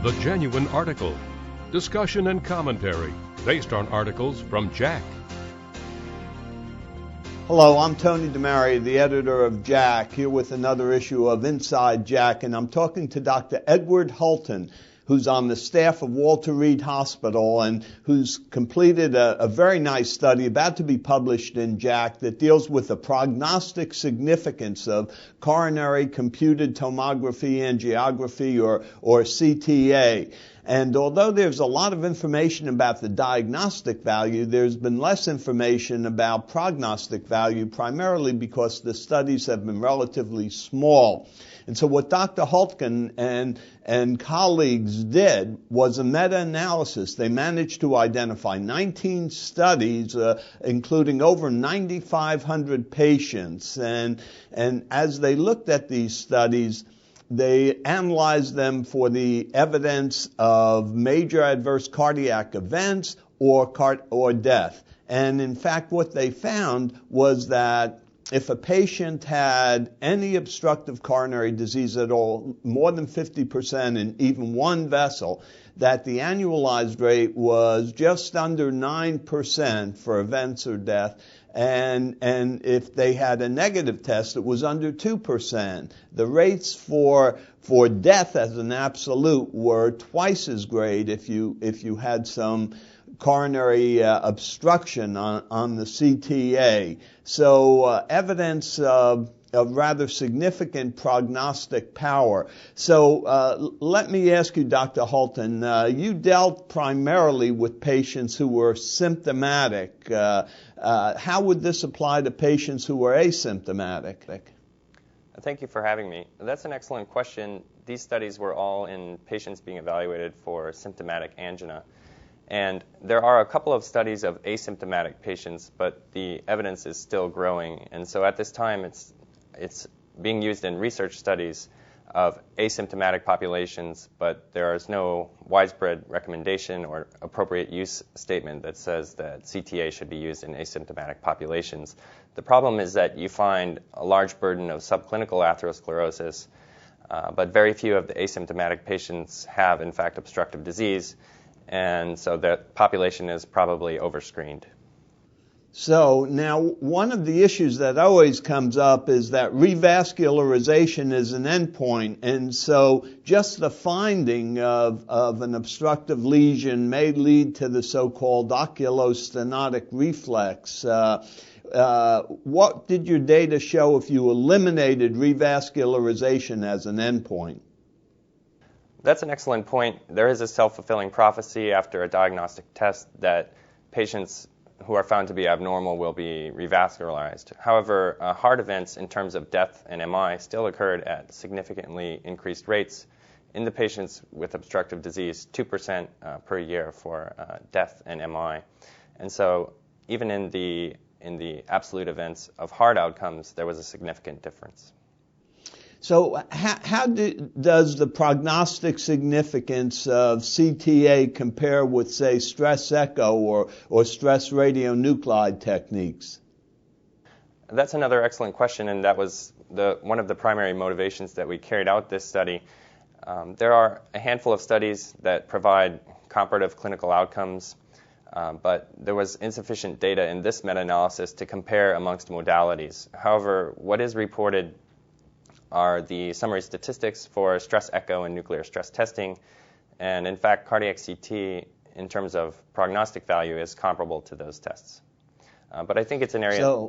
The Genuine Article. Discussion and commentary based on articles from JACC. Hello, I'm Tony DeMaria, the editor of JACC, here with another issue of Inside JACC, and I'm talking to Dr. Edward Hulten, who's on the staff of Walter Reed Hospital and who's completed a very nice study about to be published in JACC that deals with the prognostic significance of coronary computed tomography angiography or CTA. And although there's a lot of information about the diagnostic value, there's been less information about prognostic value, primarily because the studies have been relatively small. And so what Dr. Hulten and colleagues did was a meta-analysis. They managed to identify 19 studies, including over 9,500 patients. And as they looked at these studies, they analyzed them for the evidence of major adverse cardiac events or death. And in fact, what they found was that if a patient had any obstructive coronary disease at all, more than 50% in even one vessel, that the annualized rate was just under 9% for events or death. And if they had a negative test, it was under 2%. The rates for death as an absolute were twice as great if you had some coronary obstruction on the CTA. So evidence of rather significant prognostic power. So let me ask you, Dr. Hulten, you dealt primarily with patients who were symptomatic. How would this apply to patients who were asymptomatic? Thank you for having me. That's an excellent question. These studies were all in patients being evaluated for symptomatic angina. And there are a couple of studies of asymptomatic patients, but the evidence is still growing. And so at this time, it's being used in research studies of asymptomatic populations, but there is no widespread recommendation or appropriate use statement that says that CTA should be used in asymptomatic populations. The problem is that you find a large burden of subclinical atherosclerosis, but very few of the asymptomatic patients have, in fact, obstructive disease. And so the population is probably overscreened. So now one of the issues that always comes up is that revascularization is an endpoint. And so just the finding of an obstructive lesion may lead to the so-called oculostenotic reflex. What did your data show if you eliminated revascularization as an endpoint? That's an excellent point. There is a self-fulfilling prophecy after a diagnostic test that patients who are found to be abnormal will be revascularized. However, heart events in terms of death and MI still occurred at significantly increased rates in the patients with obstructive disease, 2% per year for death and MI. And so even in the absolute events of heart outcomes, there was a significant difference. So how does the prognostic significance of CTA compare with, say, stress echo or stress radionuclide techniques? That's another excellent question, and that was one of the primary motivations that we carried out this study. There are a handful of studies that provide comparative clinical outcomes, but there was insufficient data in this meta-analysis to compare amongst modalities. However, what is reported are the summary statistics for stress echo and nuclear stress testing. And in fact, cardiac CT, in terms of prognostic value, is comparable to those tests. But I think it's an area,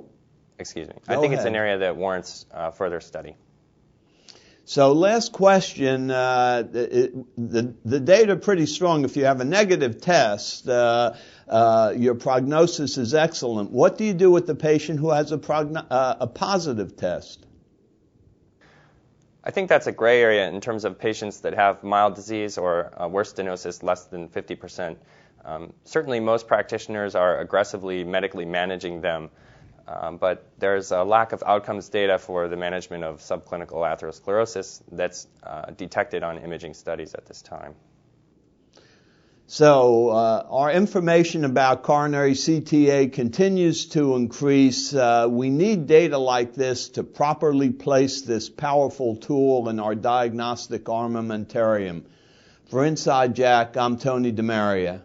it's an area that warrants further study. So last question, the data are pretty strong. If you have a negative test, your prognosis is excellent. What do you do with the patient who has a positive test? I think that's a gray area in terms of patients that have mild disease or worse stenosis less than 50%. Certainly most practitioners are aggressively medically managing them, but there's a lack of outcomes data for the management of subclinical atherosclerosis that's detected on imaging studies at this time. So our information about coronary CTA continues to increase. We need data like this to properly place this powerful tool in our diagnostic armamentarium. For Inside JACC, I'm Tony DeMaria.